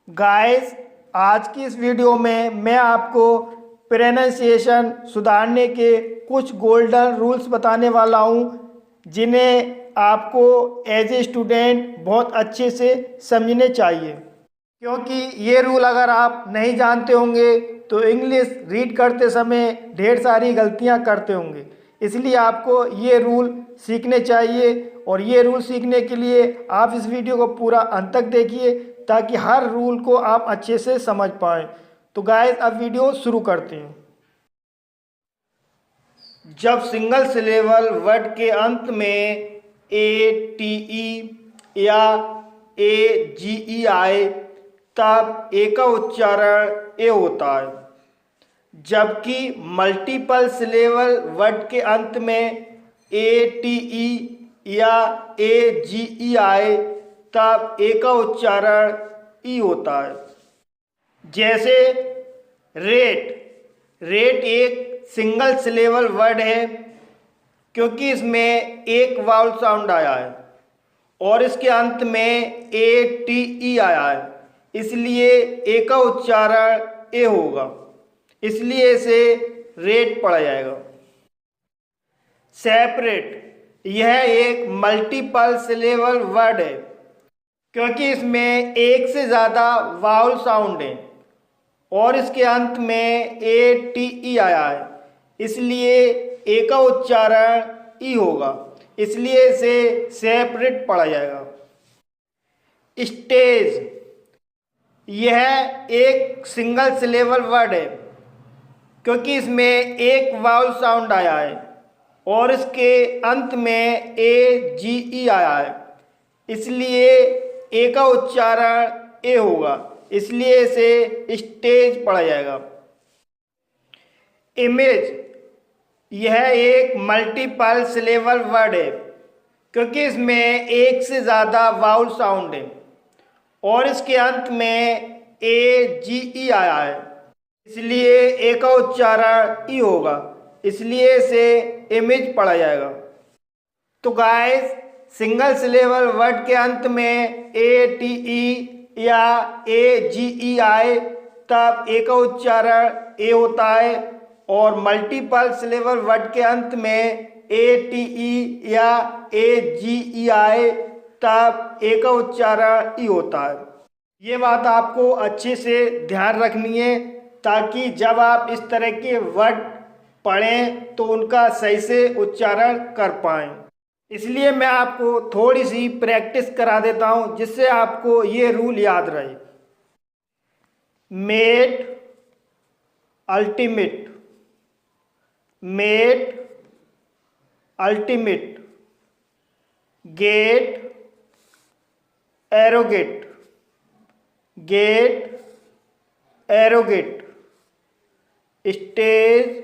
Guys, आज की इस वीडियो में मैं आपको प्रोनाउंसिएशन सुधारने के कुछ गोल्डन रूल्स बताने वाला हूं, जिन्हें आपको एज ए स्टूडेंट बहुत अच्छे से समझने चाहिए। क्योंकि ये रूल अगर आप नहीं जानते होंगे तो इंग्लिश रीड करते समय ढेर सारी गलतियां करते होंगे। इसलिए आपको ये रूल सीखने चाहिए, और ये रूल सीखने के लिए आप इस वीडियो को पूरा अंत तक देखिए ताकि हर रूल को आप अच्छे से समझ पाएँ। तो गाइस, अब वीडियो शुरू करते हैं। जब सिंगल सिलेबल वर्ड के अंत में ए टी ई या ए जी ई आए तब ए का उच्चारण ए होता है। जबकि मल्टीपल सिलेबल वर्ड के अंत में ए टी ई या ए जी ई आए तब ए का उच्चारण ई होता है। जैसे रेट। रेट एक सिंगल सिलेबल वर्ड है क्योंकि इसमें एक वाउल साउंड आया है और इसके अंत में ए टी ई आया है, इसलिए ए का उच्चारण ए होगा, इसलिए इसे रेट पढ़ा जाएगा। सेपरेट। यह एक मल्टीपल सिलेबल वर्ड है क्योंकि इसमें एक से ज़्यादा वाउल साउंड है और इसके अंत में ए टी ई आया है, इसलिए ए का उच्चारण ई होगा, इसलिए इसे सेपरेट पढ़ा जाएगा। स्टेज। यह एक सिंगल सिलेबल वर्ड है क्योंकि इसमें एक वाउल साउंड आया है और इसके अंत में ए जी ई आया है, इसलिए ए का उच्चारण ए होगा, इसलिए इसे स्टेज पढ़ा जाएगा। इमेज। यह एक मल्टीपल सिलेबल वर्ड है क्योंकि इसमें एक से ज़्यादा वाउल साउंड है और इसके अंत में ए जी ई आया है, इसलिए ए का उच्चारण ई होगा, इसलिए इसे इमेज पढ़ा जाएगा। तो गाइस, सिंगल सिलेबल वर्ड के अंत में ए टी ई या ए जी ई आए तब ए का उच्चारण ए होता है, और मल्टीपल सिलेबल वर्ड के अंत में ए टी ई या ए जी ई आए तब ए का उच्चारण ई होता है। ये बात आपको अच्छे से ध्यान रखनी है ताकि जब आप इस तरह के वर्ड पढ़ें तो उनका सही से उच्चारण कर पाएँ। इसलिए मैं आपको थोड़ी सी प्रैक्टिस करा देता हूँ जिससे आपको ये रूल याद रहे। Mate, ultimate, mate, ultimate, gate, arrogate, gate, arrogate, stage,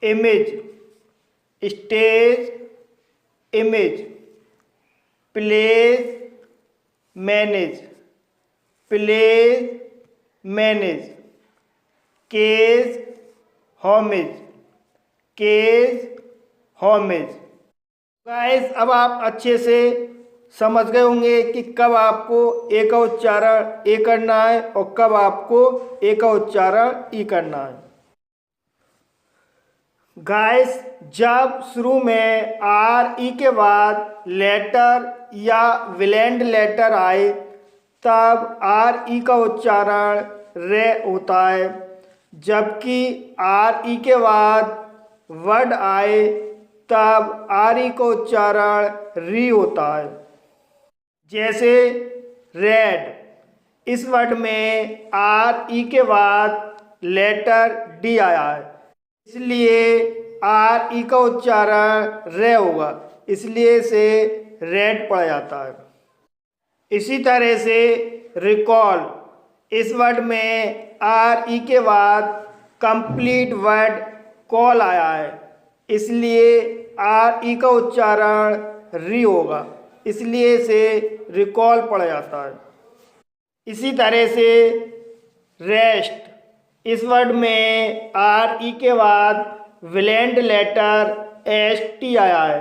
image, stage, image, place, manage, place, manage, case, homage, case, homage. Guys, अब आप अच्छे से समझ गए होंगे कि कब आपको ए का उच्चारण ए करना है और कब आपको ए का उच्चारण ई करना है। गाइस, जब शुरू में आर ई के बाद लेटर या विलेंड लेटर आए तब आर ई का उच्चारण रे होता है, जबकि आर ई के बाद वर्ड आए तब आर ई का उच्चारण री होता है। जैसे रेड। इस वर्ड में आर ई के बाद लेटर डी आया है, इसलिए आर ई का उच्चारण रे होगा, इसलिए इसे रेड पढ़ा जाता है। इसी तरह से रिकॉल। इस वर्ड में आर ई के बाद कंप्लीट वर्ड कॉल आया है, इसलिए आर ई का उच्चारण री होगा, इसलिए इसे रिकॉल पढ़ा जाता है। इसी तरह से रेस्ट। इस वर्ड में आर ई के बाद विलेंड लेटर एस टी आया है,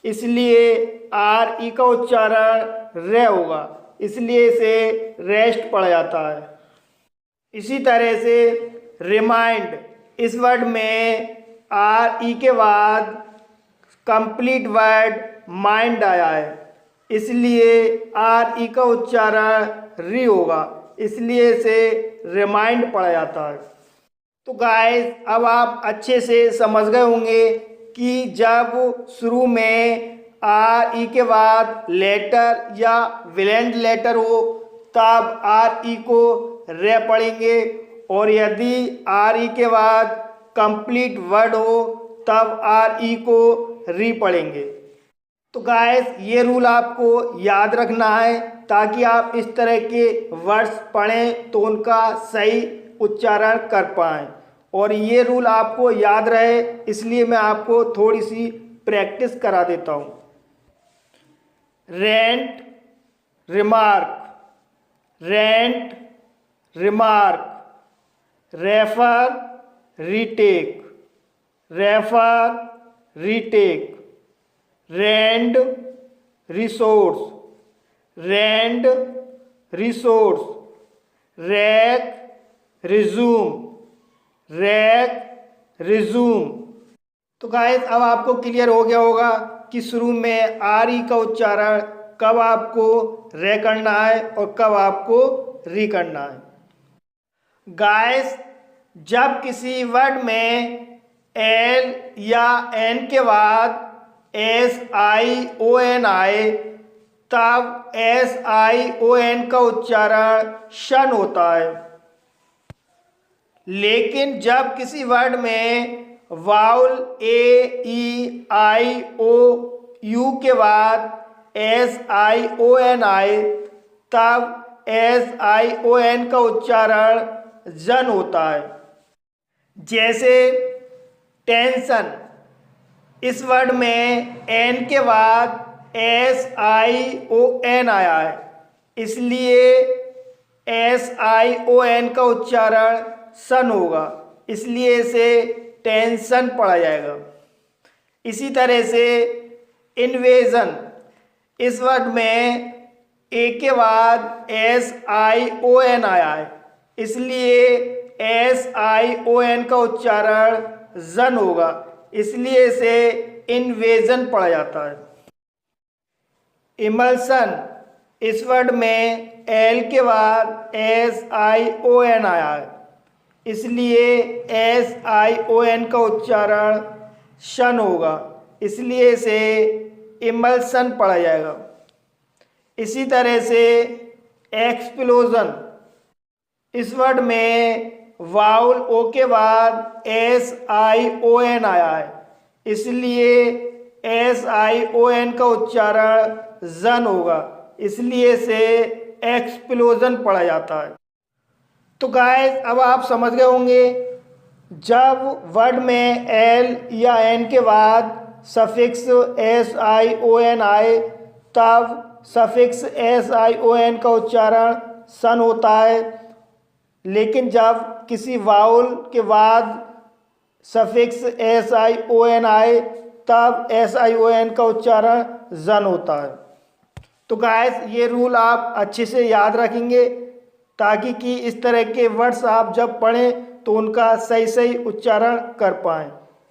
इसलिए आर ई का उच्चारण रे होगा, इसलिए इसे रेस्ट पड़ा जाता है। इसी तरह से रिमाइंड, इस वर्ड में आर ई के बाद कंप्लीट वर्ड माइंड आया है, इसलिए आर ई का उच्चारण री होगा, इसलिए इसे रिमाइंड पढ़ा जाता है। तो गाइस अब आप अच्छे से समझ गए होंगे कि जब शुरू में आर ई के बाद लेटर या विलेंट लेटर हो तब आर ई को रे पढ़ेंगे, और यदि आर ई के बाद कंप्लीट वर्ड हो तब आर ई को री पढ़ेंगे। तो गाइस ये रूल आपको याद रखना है ताकि आप इस तरह के वर्ड्स पढ़ें तो उनका सही उच्चारण कर पाएँ, और ये रूल आपको याद रहे इसलिए मैं आपको थोड़ी सी प्रैक्टिस करा देता हूँ। Rent, remark, rent, remark, refer, retake, refer, retake, rend, resource, rend, resource, rack, resume, rack, resume. तो गाइस अब आपको क्लियर हो गया होगा कि शुरू में आर ई का उच्चारण कब आपको रे करना है और कब आपको री करना है। गाइस जब किसी वर्ड में एल या एन के बाद एस आई ओ एन आए तब एस आई ओ एन का उच्चारण शन होता है, लेकिन जब किसी वर्ड में vowel A E I O you के बाद एस आई ओ एन आए तब एस आई ओ एन का उच्चारण जन होता है। जैसे टेंशन, इस वर्ड में एन के बाद एस आई ओ एन आया है, इसलिए एस आई ओ एन का उच्चारण सन होगा, इसलिए इसे टेंशन पढ़ा जाएगा। इसी तरह से इन्वेजन, इस वर्ड में ए के बाद एस आई ओ एन आया है, इसलिए एस आई ओ एन का उच्चारण जन होगा, इसलिए इसे इन्वेजन पढ़ा जाता है। इमल्सन, इस वर्ड में एल के बाद एस आई ओ एन आया है, इसलिए एस आई ओ एन का उच्चारण शन होगा, इसलिए इसे इमल्सन पढ़ा जाएगा। इसी तरह से एक्सप्लोजन, इस वर्ड में वाउल ओ के बाद एस आई ओ एन आया है, इसलिए एस आई ओ एन का उच्चारण जन होगा, इसलिए इसे एक्सप्लोजन पढ़ा जाता है। तो गाइस अब आप समझ गए होंगे जब वर्ड में एल या एन के बाद suffix S I O N आए तब suffix S I O N का उच्चारण सन होता है, लेकिन जब किसी वाउल के बाद suffix S I O N आए तब एस आई ओ एन का उच्चारण जन होता है। तो गाइस ये रूल आप अच्छे से याद रखेंगे ताकि कि इस तरह के वर्ड्स आप जब पढ़ें तो उनका सही सही उच्चारण कर पाएँ।